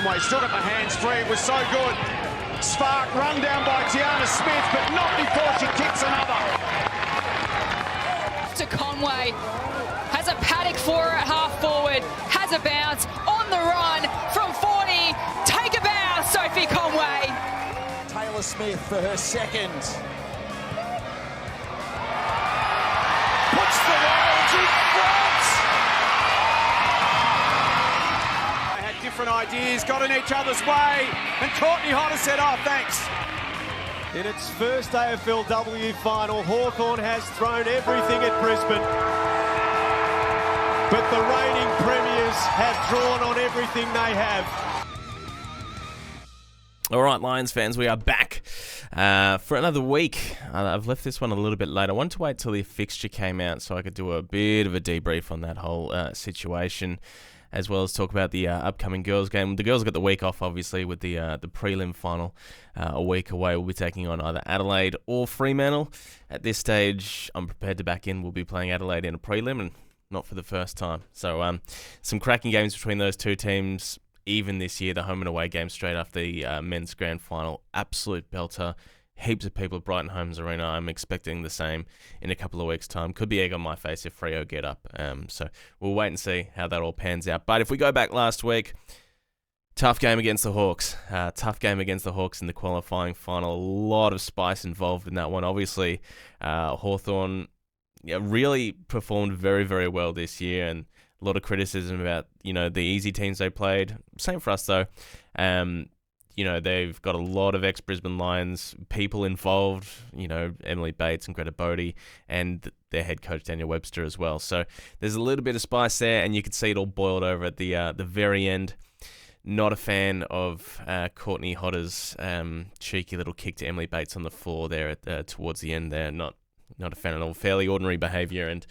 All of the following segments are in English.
Still got the hands free, it was so good. Spark run down by Tiana Smith, but not before she kicks another. To Conway, has a paddock for her at half forward, has a bounce, on the run from 40, take a bow, Sophie Conway. Taylor Smith for her second. Puts the Royals in front. They had different ideas, got in each other's way, and Courtney Hodder said, oh, thanks. In its first AFLW final, Hawthorn has thrown everything at Brisbane. But the reigning premiers have drawn on everything they have. All right, Lions fans, we are back for another week. I've left this one a little bit late. I wanted to wait till the fixture came out so I could do a bit of a debrief on that whole situation, as well as talk about the upcoming girls game. The girls got the week off, obviously, with the prelim final a week away. We'll be taking on either Adelaide or Fremantle. At this stage, I'm prepared to back in. We'll be playing Adelaide in a prelim, and not for the first time. So some cracking games between those two teams. Even this year, the home and away game straight after the men's grand final. Absolute belter. Heaps of people at Brighton Homes Arena. I'm expecting the same in a couple of weeks' time. Could be egg on my face if Freo get up. So we'll wait and see how that all pans out. But if we go back last week, tough game against the Hawks. Tough game against the Hawks in the qualifying final. A lot of spice involved in that one. Obviously, Hawthorn really performed very, very well this year, and a lot of criticism about, the easy teams they played. Same for us, though. They've got a lot of ex-Brisbane Lions people involved, Emily Bates and Greta Bodie, and their head coach, Daniel Webster, as well. So there's a little bit of spice there, and you can see it all boiled over at the very end. Not a fan of Courtney Hodder's cheeky little kick to Emily Bates on the floor there towards the end there. Not a fan at all. Fairly ordinary behaviour, and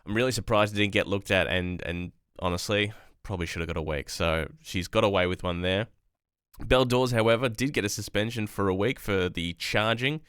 I'm really surprised it didn't get looked at, and honestly, probably should have got a week. So she's got away with one there. Belle Dawes, however, did get a suspension for a week for the charging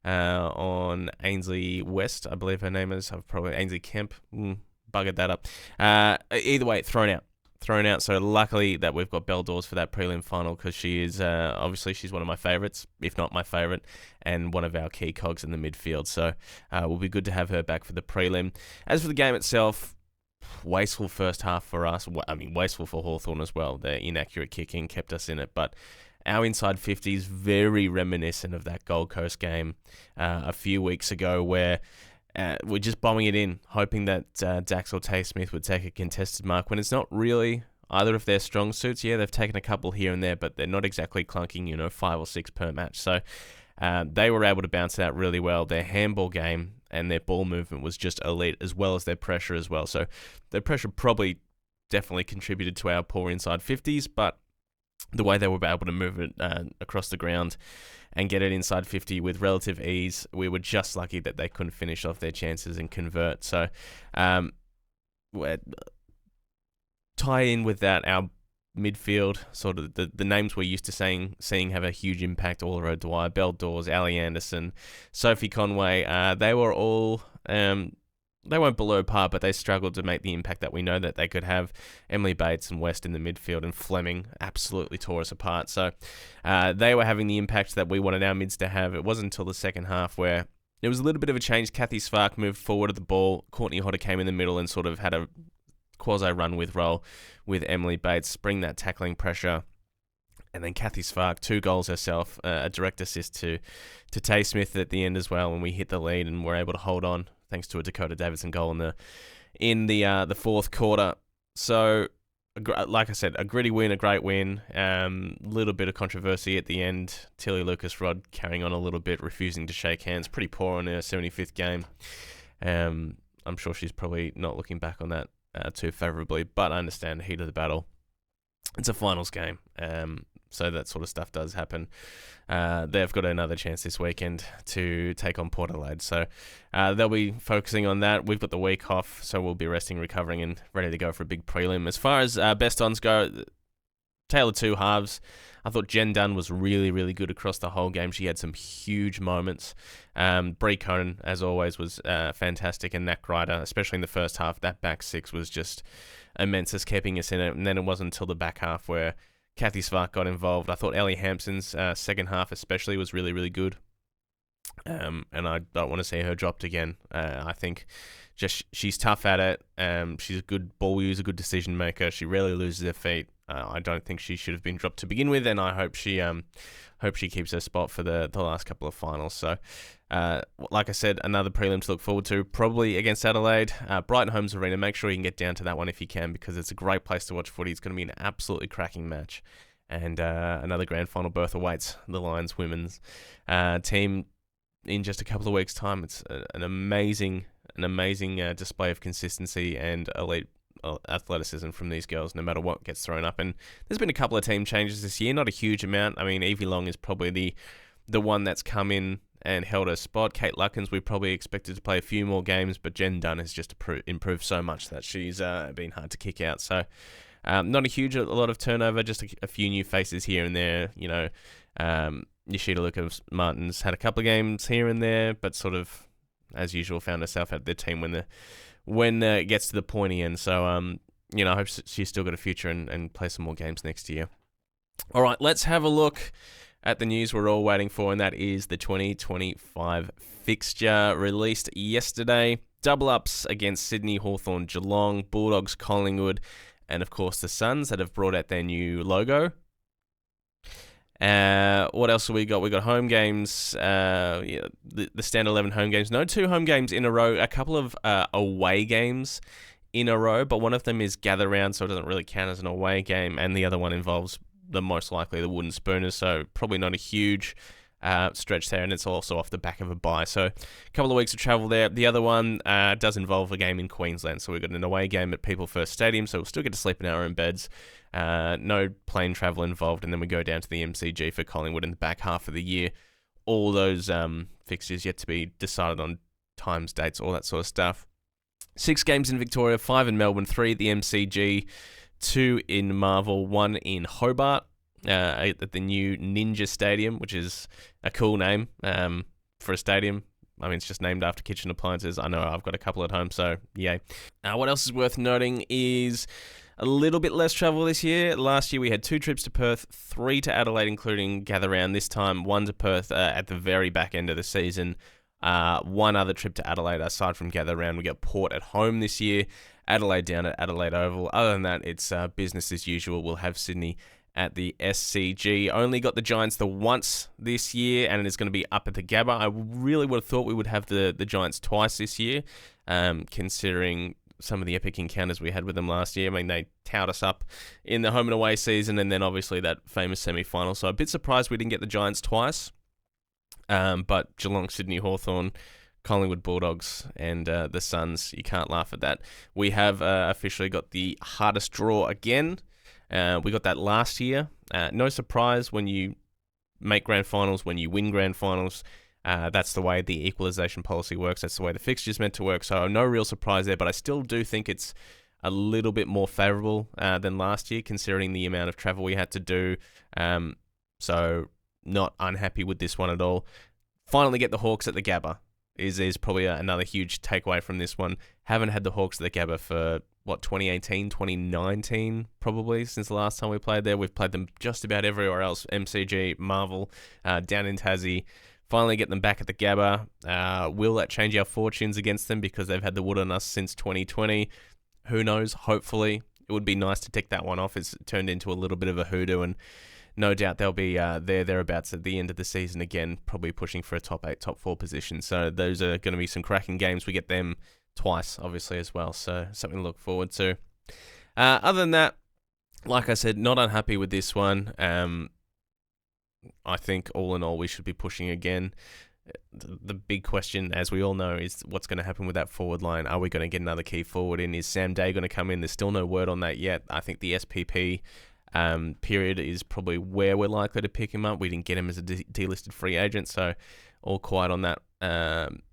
on Ainsley West, I believe her name is. I've probably Ainsley Kemp. Buggered that up. Either way, thrown out. So luckily that we've got Belle Dawes for that prelim final, because she is obviously she's one of my favourites, if not my favourite, and one of our key cogs in the midfield. So will be good to have her back for the prelim. As for the game itself, wasteful first half for us. I mean, wasteful for Hawthorn as well. Their inaccurate kicking kept us in it, but our inside 50 is very reminiscent of that Gold Coast game a few weeks ago, where we're just bombing it in, hoping that Dax or Tay Smith would take a contested mark, when it's not really either of their strong suits. Yeah, they've taken a couple here and there, but they're not exactly clunking, 5 or 6 per match. So they were able to bounce it out really well. Their handball game and their ball movement was just elite, as well as their pressure as well. So their pressure probably definitely contributed to our poor inside 50s, but the way they were able to move it across the ground and get it inside 50 with relative ease, we were just lucky that they couldn't finish off their chances and convert. So tie in with that, our midfield, sort of the names we're used to seeing have a huge impact. All Dwyer, Belle Dawes, Ali Anderson, Sophie Conway, they were all they weren't below par, but they struggled to make the impact that we know that they could have. Emily Bates and West in the midfield, and Fleming absolutely tore us apart. So they were having the impact that we wanted our mids to have. It wasn't until the second half where there was a little bit of a change. Kathy Spark moved forward of the ball. Courtney Hodder came in the middle and sort of had a quasi-run with role with Emily Bates, bring that tackling pressure. And then Kathy Spark, 2 goals herself, a direct assist to Tay Smith at the end as well, when we hit the lead and were able to hold on, thanks to a Dakota Davidson goal in the fourth quarter. So, like I said, a gritty win, a great win. Little bit of controversy at the end. Tilly Lucas-Rod carrying on a little bit, refusing to shake hands. Pretty poor on her 75th game. I'm sure she's probably not looking back on that too favourably, but I understand the heat of the battle. It's a finals game, so that sort of stuff does happen. They've got another chance this weekend to take on Port Adelaide, so they'll be focusing on that. We've got the week off, so we'll be resting, recovering, and ready to go for a big prelim. As far as best ons go, tale of two halves. I thought Jen Dunn was really, really good across the whole game. She had some huge moments. Bree Conan, as always, was fantastic, and Nat Ryder, especially in the first half. That back six was just immense, as keeping us in it. And then it wasn't until the back half where Kathy Svark got involved. I thought Ellie Hampson's second half especially was really, really good. And I don't want to see her dropped again. I think just she's tough at it. She's a good ball user, good decision maker. She rarely loses her feet. I don't think she should have been dropped to begin with, and I hope she keeps her spot for the last couple of finals. So, like I said, another prelim to look forward to, probably against Adelaide, Brighton Homes Arena. Make sure you can get down to that one if you can, because it's a great place to watch footy. It's going to be an absolutely cracking match, and another grand final berth awaits the Lions women's team in just a couple of weeks' time. It's an amazing display of consistency and elite athleticism from these girls, no matter what gets thrown up. And there's been a couple of team changes this year, not a huge amount. I mean, Evie Long is probably the one that's come in and held her spot. Kate Luckins, we probably expected to play a few more games, but Jen Dunn has just improved so much that she's been hard to kick out. So not a lot of turnover, just a few new faces here and there. You know, Yoshida Lucas Martins had a couple of games here and there, but sort of, as usual, found herself at the team when it gets to the pointy end. So, I hope she's still got a future and play some more games next year. All right, let's have a look at the news we're all waiting for, and that is the 2025 fixture released yesterday. Double ups against Sydney, Hawthorn, Geelong, Bulldogs, Collingwood, and of course the Suns that have brought out their new logo. What else have we got? We got home games, the stand 11 home games. No 2 home games in a row. A couple of away games in a row, but one of them is gather round, so it doesn't really count as an away game, and the other one involves the most likely the Wooden Spooners, so probably not a huge stretch there, and it's also off the back of a bye. So a couple of weeks of travel there. The other one does involve a game in Queensland, so we've got an away game at People First Stadium, so we'll still get to sleep in our own beds. No plane travel involved, and then we go down to the MCG for Collingwood in the back half of the year. All those fixtures yet to be decided on, times, dates, all that sort of stuff. 6 games in Victoria, 5 in Melbourne, 3 at the MCG, 2 in Marvel, 1 in Hobart at the new Ninja Stadium, which is a cool name for a stadium. I mean, it's just named after kitchen appliances. I know I've got a couple at home, so yay. What else is worth noting is a little bit less travel this year. Last year we had 2 trips to Perth, 3 to Adelaide, including gather round. This time 1 to Perth at the very back end of the season. 1 other trip to Adelaide aside from gather round. We got Port at home this year, Adelaide down at Adelaide Oval. Other than that, it's business as usual. We'll have Sydney at the SCG. Only got the Giants the once this year, and it's going to be up at the Gabba. I really would have thought we would have the Giants twice this year, considering some of the epic encounters we had with them last year. I mean, they towed us up in the home and away season, and then obviously that famous semi-final. So a bit surprised we didn't get the Giants twice. But Geelong, Sydney, Hawthorn, Collingwood, Bulldogs, and the Suns, you can't laugh at that. We have officially got the hardest draw again. We got that last year. No surprise when you make grand finals, when you win grand finals. That's the way the equalisation policy works. That's the way the fixture's meant to work. So no real surprise there, but I still do think it's a little bit more favourable than last year, considering the amount of travel we had to do. So not unhappy with this one at all. Finally get the Hawks at the Gabba is probably another huge takeaway from this one. Haven't had the Hawks at the Gabba for 2018, 2019, probably, since the last time we played there. We've played them just about everywhere else. MCG, Marvel, down in Tassie. Finally get them back at the Gabba. Will that change our fortunes against them because they've had the wood on us since 2020? Who knows? Hopefully. It would be nice to tick that one off. It's turned into a little bit of a hoodoo, and no doubt they'll be thereabouts at the end of the season again, probably pushing for a top 8, top 4 position. So those are going to be some cracking games. We get them twice, obviously, as well. So something to look forward to. Other than that, like I said, not unhappy with this one. I think all in all, we should be pushing again. The big question, as we all know, is what's going to happen with that forward line. Are we going to get another key forward in? Is Sam Day going to come in? There's still no word on that yet. I think the SPP period is probably where we're likely to pick him up. We didn't get him as a delisted free agent, so all quiet on that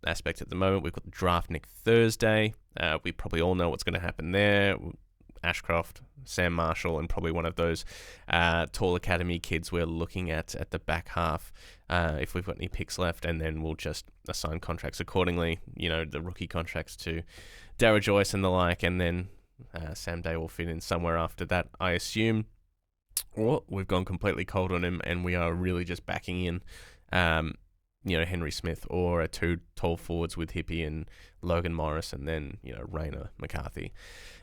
aspect at the moment. We've got the draft next Thursday. We probably all know what's going to happen there. Ashcroft, Sam Marshall, and probably one of those tall academy kids we're looking at the back half, if we've got any picks left, and then we'll just assign contracts accordingly. You know, the rookie contracts to Dara Joyce and the like, and then Sam Day will fit in somewhere after that, I assume. or we've gone completely cold on him and we are really just backing in, Henry Smith, or 2 tall forwards with Hippie and Logan Morris, and then, Rayner, McCarthy,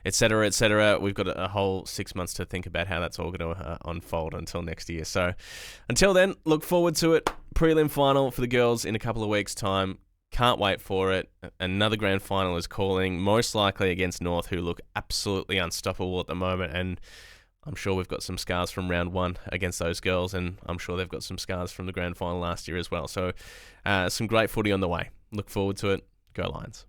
etc., etc. We've got a whole 6 months to think about how that's all going to unfold until next year. So until then, look forward to it. Prelim final for the girls in a couple of weeks' time. Can't wait for it. Another grand final is calling, most likely against North, who look absolutely unstoppable at the moment, and I'm sure we've got some scars from round 1 against those girls, and I'm sure they've got some scars from the grand final last year as well. So some great footy on the way. Look forward to it. Go Lions.